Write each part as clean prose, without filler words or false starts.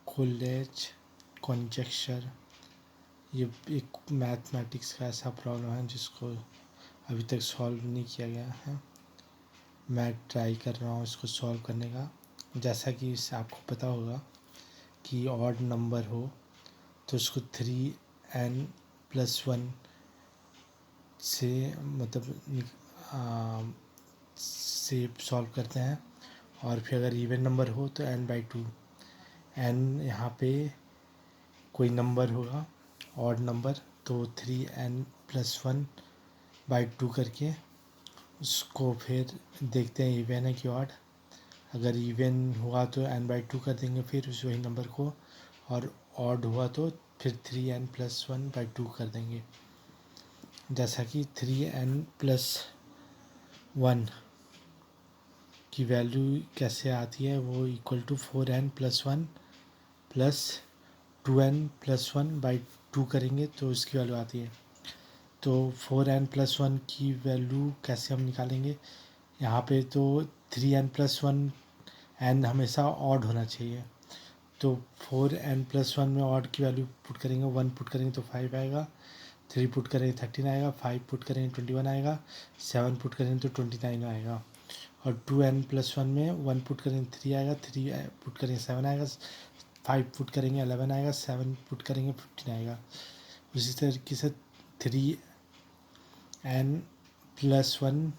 College कॉन्जेक्चर, ये एक mathematics का ऐसा प्रॉब्लम है जिसको अभी तक सॉल्व नहीं किया गया है। मैं ट्राई कर रहा हूँ इसको सॉल्व करने का। जैसा कि इससे आपको पता होगा कि ऑड नंबर हो तो उसको 3n+1 से मतलब से सॉल्व करते हैं, और फिर अगर इवन नंबर हो तो n/2। n यहाँ पे कोई नंबर होगा ऑड नंबर, तो 3n+1/2 करके उसको फिर देखते हैं इवन है कि ऑड। अगर इवन हुआ तो n/2 कर देंगे फिर उस वही नंबर को, और ऑड हुआ तो फिर 3n+1/2 कर देंगे। जैसा कि 3n+1 की वैल्यू कैसे आती है, वो equal to 4n+1 plus 2n+1/2 करेंगे तो इसकी वैल्यू आती है। तो 4n+1 की वैल्यू कैसे हम निकालेंगे, यहाँ पे तो 3n+1 n हमेशा ऑड होना चाहिए, तो 4n+1 में ऑड की वैल्यू पुट करेंगे, 1 पुट करेंगे तो 5 आएगा, 3 पुट करेंगे 13 आएगा, 5 पुट करेंगे 21 आएगा, 7 पुट करेंगे तो 29 आएगा, और 2n+1 में 1 पुट करेंगे 3 आएगा, 3 पुट करेंगे 7 आएगा, 5 पुट करेंगे 11 आएगा, 7 पुट करेंगे 15 आएगा। उसी तरीके से 3n+1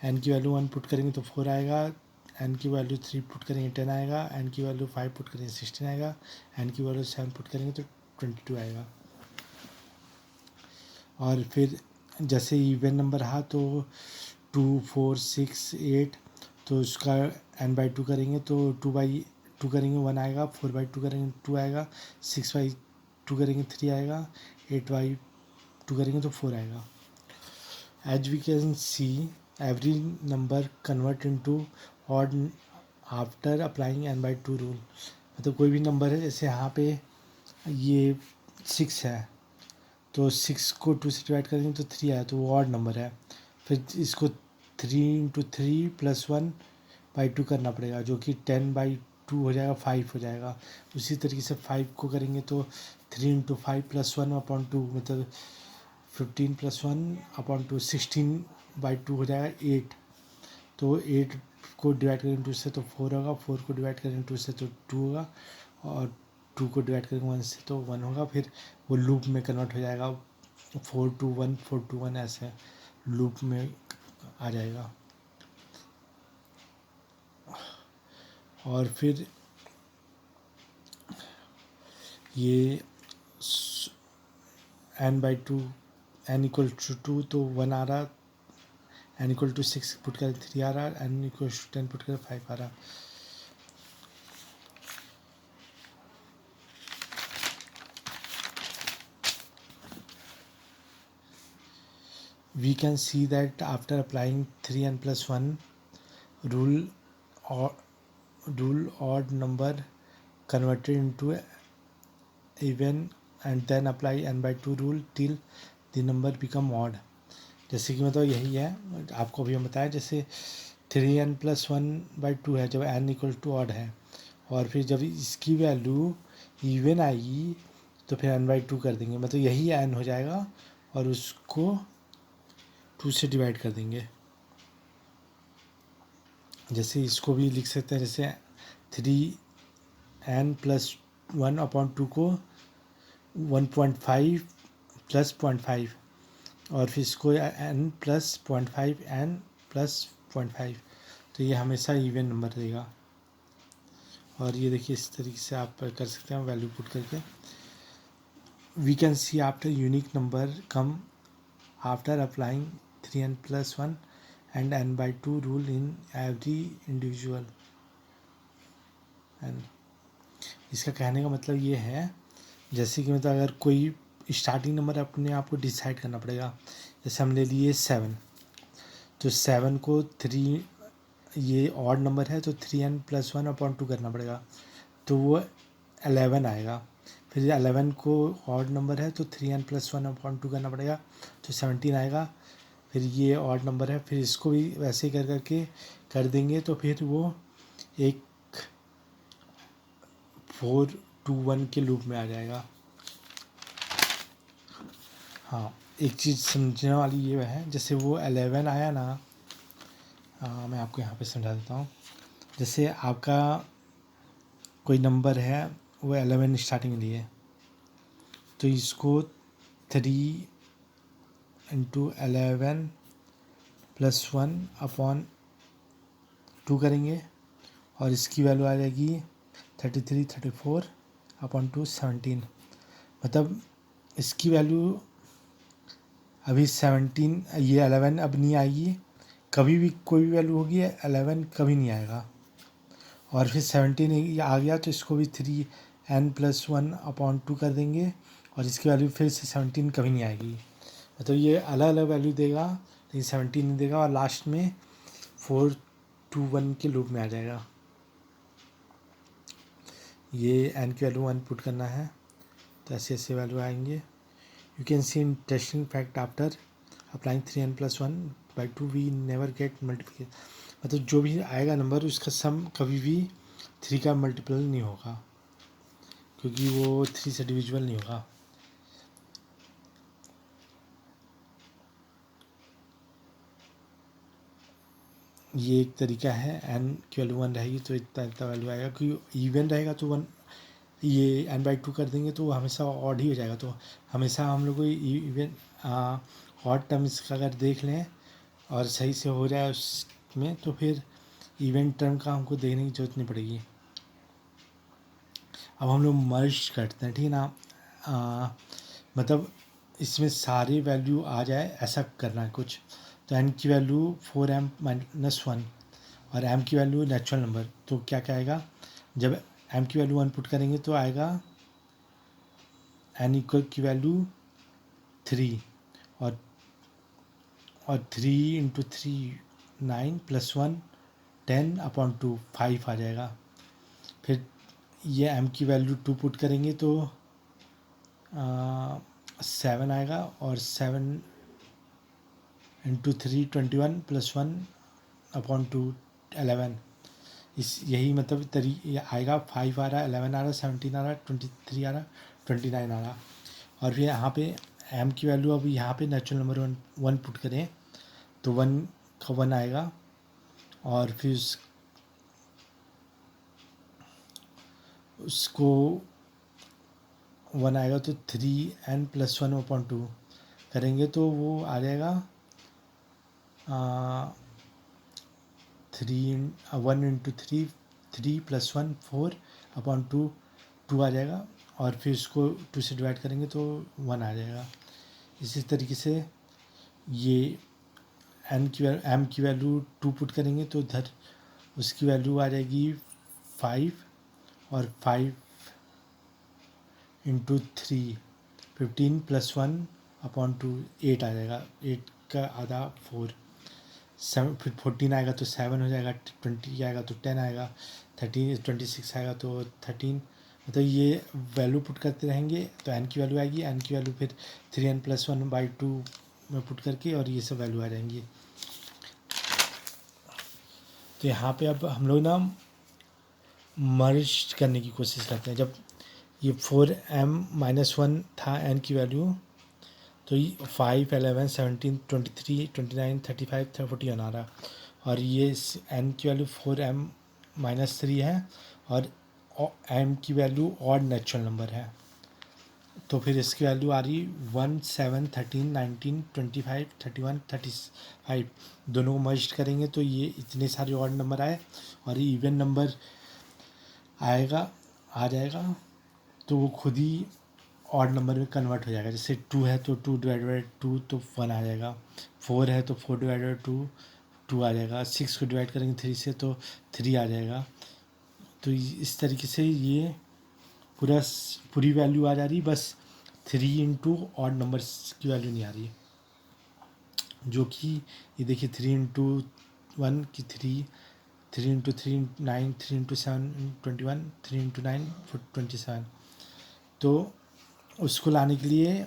n की वैल्यू 1 पुट करेंगे तो 4 आएगा, n की वैल्यू 3 पुट करेंगे 10 आएगा, n की वैल्यू 5 पुट करेंगे 16 आएगा, n की वैल्यू 7 पुट करेंगे तो 22 आएगा। और फिर जैसे इवन नंबर रहा तो 2, 4, 6, 8, तो उसका n/2 करेंगे तो 2/2 करेंगे 1 आएगा, 4/2 करेंगे 2 आएगा, 6/2 करेंगे 3 आएगा, 8/2 करेंगे तो 4 आएगा। As we can see, every number convert into odd after applying n/2 rule। मतलब कोई भी नंबर है, जैसे यहाँ पे ये 6 है तो 6 को 2 से डिवाइड करेंगे तो 3 आया, तो वो ऑड नंबर है। फिर इसको 3 × 3 + 1/2 करना पड़ेगा, जो कि 10/2 हो जाएगा, 5 हो जाएगा। उसी तरीके से 5 को करेंगे तो 3 × 5 + 1/2 मतलब 15 + 1/2 16/2 हो जाएगा 8। तो 8 को डिवाइड करेंगे 2 से तो 4 होगा, 4 को डिवाइड करेंगे 2 से तो 2 होगा, और 2 को डिवाइड करेंगे 1 से तो 1 होगा। फिर वो लूप में कन्वर्ट हो जाएगा, 4 to 1 4 to 1 ऐसे लूप में आ जाएगा। और फिर ये n/2 n = 2 तो 1 आ रहा, n = 6 पुट कर 3 आ रहा, n = 10 पुट कर 5 आ रहा। We can see that after applying 3n+1 rule, or odd number converted into even, and then apply n/2 rule till the number become odd। जैसे कि मतलब यही है, आपको अभी हम बताया, जैसे 3n+1/2 है जब n = ऑड है, और फिर जब इसकी वैल्यू इवन आएगी तो फिर n/2 कर देंगे, मतलब यही n हो जाएगा और उसको 2 से डिवाइड कर देंगे। जैसे इसको भी लिख सकते हैं, जैसे 3n+1/2 को 1.5 + 0.5, और फिर इसको n+0.5 n+0.5, तो ये हमेशा इवन नंबर देगा। और ये देखिए इस तरीके से आप कर सकते हैं वैल्यू पुट करके। We can see after unique number come after applying 3n+1 and n/2 rule in every individual। And इसका कहने का मतलब ये है, जैसे कि मतलब अगर कोई स्टार्टिंग नंबर अपने आप को डिसाइड करना पड़ेगा। जैसे हम ले लिए 7, तो 7 को 3, ये ऑड नंबर है तो 3n+1/2 करना पड़ेगा, तो वो 11 आएगा। फिर 11 को ऑड नंबर है तो 3n+1/2 करना पड़ेगा, तो 17 आएगा। फिर ये ऑड नंबर है, फिर इसको भी वैसे ही कर करके कर देंगे तो फिर वो एक 4 2 1 के लूप में आ जाएगा। हाँ, एक चीज़ समझने वाली ये है, जैसे वो 11 आया ना, मैं आपको यहाँ पे समझा देता हूँ। जैसे आपका कोई नंबर है, वो 11 स्टार्टिंग लिए, तो इसको 3 × 11 + 1/2 करेंगे और इसकी वैल्यू आ जाएगी 33 34/2 17। मतलब इसकी वैल्यू अभी 17, ये 11 अब नहीं आएगी, कभी भी कोई भी वैल्यू होगी 11 कभी नहीं आएगा। और फिर 17 आ गया तो इसको भी 3n + 1/2 कर देंगे और इसकी वैल्यू फिर से 17 कभी नहीं आएगी। मतलब ये अलग अलग वैल्यू देगा लेकिन 17 नहीं देगा, और लास्ट में 4 2 1 के लूप में आ जाएगा। ये n की वैल्यू 1 पुट करना है तो ऐसे ऐसे वैल्यू आएंगे। You can see interesting fact after applying 3n + 1/2 we never get multiplication. मतलब जो भी आएगा नंबर उसका सम कभी भी 3 का मल्टीपल नहीं होगा, क्योंकि वो 3 से डिविजिबल नहीं होगा। ये एक तरीका है। n की वैल्यू 1 रहेगी तो इतना इतना वैल्यू आएगा, क्योंकि इवन रहेगा तो 1, ये n/2 कर देंगे तो वो हमेशा ऑड ही हो जाएगा। तो हमेशा हम लोग को इवन ऑड टर्म्स का अगर देख लें और सही से हो जाए उसमें, तो फिर इवेंट टर्म का हमको देखने की जरूरत नहीं पड़ेगी। अब हम लोग मर्ज करते हैं, ठीक है ना। मतलब इसमें सारी वैल्यू आ जाए ऐसा करना है कुछ। तो n की वैल्यू 4m-1 और m की वैल्यू नेचुरल नंबर, तो क्या क्या आएगा, जब m की वैल्यू 1 पुट करेंगे तो आएगा n इक्वल की वैल्यू 3 और 3 × 3 9 + 1 10/2 5 आ जाएगा। फिर ये m की वैल्यू 2 पुट करेंगे तो 7 आएगा और 7 × 3 21 + 1/2 11। यही मतलब ये आएगा। 5 आ रहा, 11 आ रहा, 17 आ रहा, 23 आ रहा, 29 आ रहा। और फिर यहाँ पे m की वैल्यू अब यहाँ पे नेचुरल नंबर 1 पुट करें तो 1 का 1 आएगा और फिर उसको 1 आएगा तो 3n + 1/2 करेंगे तो वो आ जाएगा 1 × 3 3 + 1 4/2 2 आ जाएगा और फिर उसको 2 से डिवाइड करेंगे तो 1 आ जाएगा। इसी तरीके से ये m की वैल्यू 2 पुट करेंगे तो इधर उसकी वैल्यू आ जाएगी 5 और 5 × 3 15 + 1/2 8 आ जाएगा। 8 का आधा 4 7, फिर 14 आएगा तो 7 हो जाएगा, 20 आएगा तो 10 आएगा, 26 आएगा तो 13। मतलब ये वैल्यू पुट करते रहेंगे तो n की वैल्यू आएगी। n की वैल्यू फिर 3n + 1/2 में पुट करके और ये सब वैल्यू आ जाएंगी। तो यहाँ पे अब हम लोग ना मर्ज करने की कोशिश करते हैं। जब ये 4m-1 था n की वैल्यू, तो 5 11 17 23 29 35 41 आ रहा, और ये n की वैल्यू 4m-3 है और m की वैल्यू ऑड नेचुरल नंबर है। तो फिर इसकी वैल्यू आ रही 1 7 13 19 25 31 35। दोनों को मर्ज करेंगे तो ये इतने सारे ऑड नंबर आए और ये इवन नंबर आ जाएगा तो वो खुद ही ऑड नंबर में कन्वर्ट हो जाएगा। जैसे 2 है तो 2/2 तो 1 आ जाएगा, 4 है तो 4/2 2 आ जाएगा, 6 को डिवाइड करेंगे 3 से तो 3 आ जाएगा। तो इस तरीके से ये पूरी वैल्यू आ जा रही, बस 3 × ऑड नंबर्स की वैल्यू नहीं आ रही, जो कि ये देखिए 3 × 1 की 3 3 × 3 9 3 × 7 21 3 × 9 27। तो उसको लाने के लिए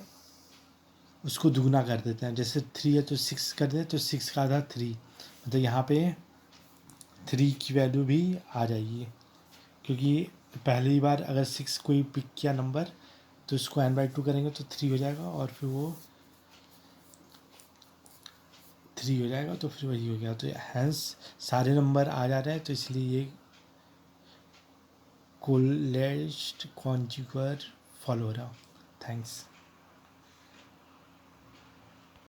उसको दुगना कर देते हैं। जैसे 3 है तो 6 कर दे तो 6 का आधा 3, मतलब यहाँ पे 3 की वैल्यू भी आ जाएगी, क्योंकि पहली बार अगर 6 कोई पिक किया नंबर तो इसको n/2 करेंगे तो 3 हो जाएगा, और फिर वो 3 हो जाएगा, तो फिर वही हो गया। तो हैंस सारे नंबर आ जा रहे हैं, तो इसलिए ये कोलेस्ट कॉन्जुगर फॉलो हो रहा। थैंक्स।